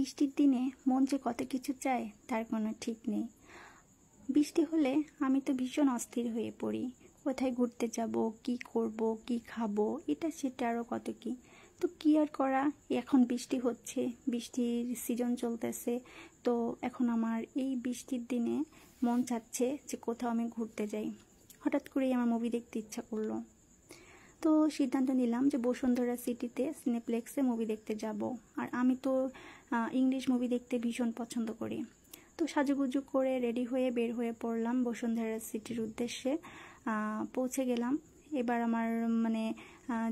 বৃষ্টির দিনে মন যে কত কিছু চায় তার কোনো ঠিক নেই। বৃষ্টি হলে আমি তো ভীষণ অস্থির হয়ে পড়ি। কোথায় ঘুরতে যাব, কি করব, কি খাবো, এটা সেটা আরও কত কি। তো কি আর করা, এখন বৃষ্টি হচ্ছে, বৃষ্টির সিজন চলতেছে। তো এখন আমার এই বৃষ্টির দিনে মন চাচ্ছে যে কোথাও আমি ঘুরতে যাই। হঠাৎ করেই আমার মুভি দেখতে ইচ্ছা করলো। তো সিদ্ধান্ত নিলাম যে বসুন্ধরা সিটিতে সিনেপ্লেক্সে মুভি দেখতে যাব। আর আমি তো ইংলিশ মুভি দেখতে ভীষণ পছন্দ করি। তো সাজুগুজু করে রেডি হয়ে বের হয়ে পড়লাম বসুন্ধরা সিটির উদ্দেশ্যে। পৌঁছে গেলাম। এবার আমার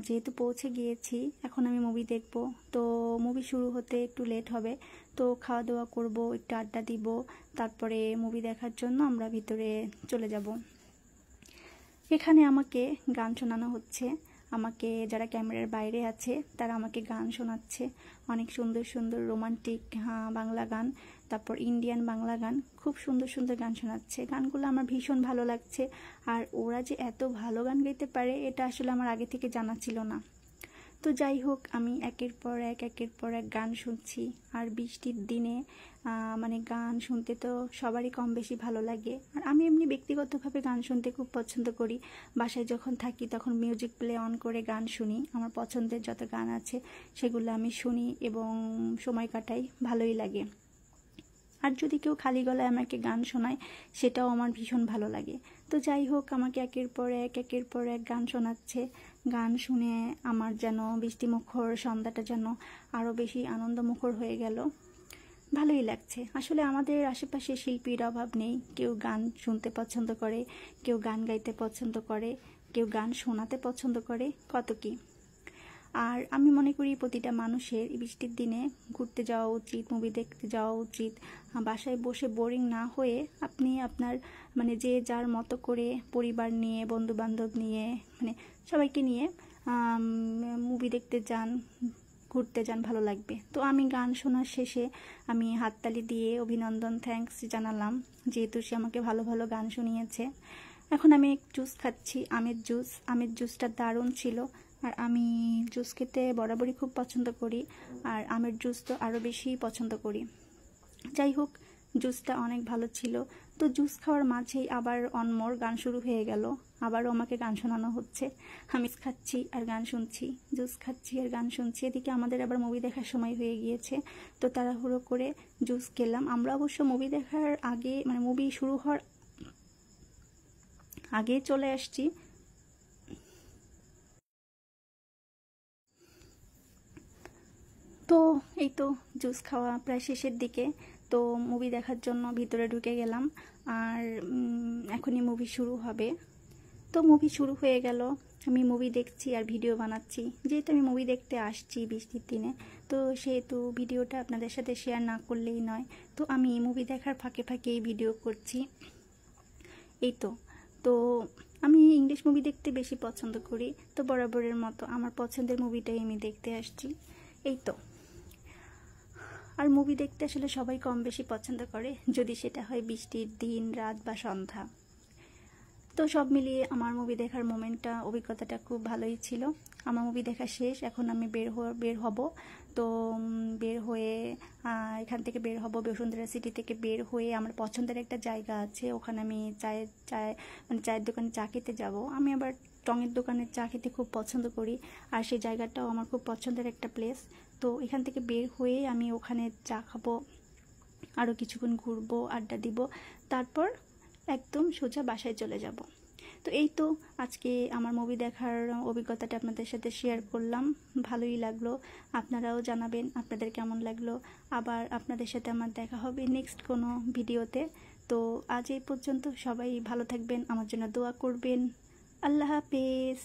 যেহেতু পৌঁছে গিয়েছি, এখন আমি মুভি দেখব। তো মুভি শুরু হতে একটু লেট হবে। তো খাওয়া দাওয়া করব, একটু আড্ডা দিব, তারপরে মুভি দেখার জন্য আমরা ভিতরে চলে যাব। এখানে আমাকে গান শোনানো হচ্ছে। আমাকে যারা ক্যামেরার বাইরে আছে তারা আমাকে গান শোনাচ্ছে, অনেক সুন্দর সুন্দর রোমান্টিক বাংলা গান, তারপর ইন্ডিয়ান বাংলা গান, খুব সুন্দর সুন্দর গান শোনাচ্ছে। গানগুলো আমার ভীষণ ভালো লাগছে। আর ওরা যে এত ভালো গান গাইতে পারে এটা আসলে আমার আগে থেকে জানা ছিল না। তো যাই হোক, আমি একের পর এক গান শুনছি। আর বৃষ্টির দিনে গান শুনতে তো সবারই কম বেশি ভালো লাগে। আর আমি এমনি ব্যক্তিগতভাবে গান শুনতে খুব পছন্দ করি। বাসায় যখন থাকি তখন মিউজিক প্লে অন করে গান শুনি। আমার পছন্দের যত গান আছে সেগুলো আমি শুনি এবং সময় কাটাই, ভালোই লাগে। আর যদি কেউ খালি গলায় আমাকে গান শোনায় সেটাও আমার ভীষণ ভালো লাগে। তো যাই হোক, আমাকে একের পর এক গান শোনাচ্ছে। গান শুনে আমার যেন বৃষ্টিমুখর সন্ধ্যাটা যেন আরও বেশি আনন্দমুখর হয়ে গেল। ভালোই লাগছে। আসলে আমাদের আশেপাশে শিল্পীর অভাব নেই। কেউ গান শুনতে পছন্দ করে, কেউ গান গাইতে পছন্দ করে, কেউ গান শোনাতে পছন্দ করে, কত কি। আর আমি মনে করি প্রতিটা মানুষের বৃষ্টির দিনে ঘুরতে যাওয়া উচিত, মুভি দেখতে যাওয়া উচিত। বাসায় বসে বোরিং না হয়ে আপনি আপনার যে যার মতো করে পরিবার নিয়ে, বন্ধুবান্ধব নিয়ে, সবাইকে নিয়ে মুভি দেখতে যান, ঘুরতে যান, ভালো লাগবে। তো আমি গান শোনার শেষে আমি হাততালি দিয়ে অভিনন্দন, থ্যাঙ্কস জানালাম, যেহেতু সে আমাকে ভালো ভালো গান শুনিয়েছে। এখন আমি জুস খাচ্ছি, আমের জুসটা দারুণ ছিল। আর আমি জুস খেতে বরাবরই খুব পছন্দ করি, আর আমের জুস তো আরও বেশি পছন্দ করি। যাই হোক, জুসটা অনেক ভালো ছিল। তো জুস খাওয়ার মাঝেই আবার অনমোর গান শুরু হয়ে গেল। আবারও আমাকে গান শোনানো হচ্ছে। আমি খাচ্ছি আর গান শুনছি, জুস খাচ্ছি আর গান শুনছি। এদিকে আমাদের আবার মুভি দেখার সময় হয়ে গিয়েছে। তো তাড়াহুড়ো করে জুস খেলাম। আমরা অবশ্য মুভি দেখার আগে মুভি শুরু হওয়ার আগে চলে আসছি। তো এই তো জুস খাওয়া প্রায় শেষের দিকে। তো মুভি দেখার জন্য ভিতরে ঢুকে গেলাম। আর এখনই মুভি শুরু হবে। তো মুভি শুরু হয়ে গেল। আমি মুভি দেখছি আর ভিডিও বানাচ্ছি। যেহেতু আমি মুভি দেখতে আসছি বৃষ্টির দিনে, তো সেহেতু ভিডিওটা আপনাদের সাথে শেয়ার না করলেই নয়। তো আমি মুভি দেখার ফাঁকে ফাঁকেই ভিডিও করছি। এই তো তো আমি ইংলিশ মুভি দেখতে বেশি পছন্দ করি। তো বরাবরের মতো আমার পছন্দের মুভিটাই আমি দেখতে আসছি। এই তো। আর মুভি দেখতে আসলে সবাই কম বেশি পছন্দ করে, যদি সেটা হয় বৃষ্টির দিন, রাত বা সন্ধ্যা। তো সব মিলিয়ে আমার মুভি দেখার অভিজ্ঞতাটা খুব ভালোই ছিল। আমার মুভি দেখা শেষ, এখন আমি বের হব। তো বের হয়ে এখান থেকে বের হব, বসুন্ধরা সিটি থেকে বের হয়ে আমার পছন্দের একটা জায়গা আছে, ওখানে আমি চায়ের দোকানে চা খেতে যাব। আমি আবার টঙের দোকানের চা খেতে খুব পছন্দ করি, আর সেই জায়গাটাও আমার খুব পছন্দের একটা প্লেস। তো এখান থেকে বের হয়ে আমি ওখানে চা খাবো, আরও কিছুক্ষণ ঘুরবো, আড্ডা দিব, তারপর একদম সোজা বাসায় চলে যাব। তো এই তো আজকে আমার মুভি দেখার অভিজ্ঞতাটা আপনাদের সাথে শেয়ার করলাম। ভালোই লাগলো। আপনারাও জানাবেন আপনাদের কেমন লাগলো। আবার আপনাদের সাথে আমার দেখা হবে নেক্সট কোনো ভিডিওতে। তো আজ এই পর্যন্ত। সবাই ভালো থাকবেন, আমার জন্য দোয়া করবেন। আল্লাহ হাফেজ।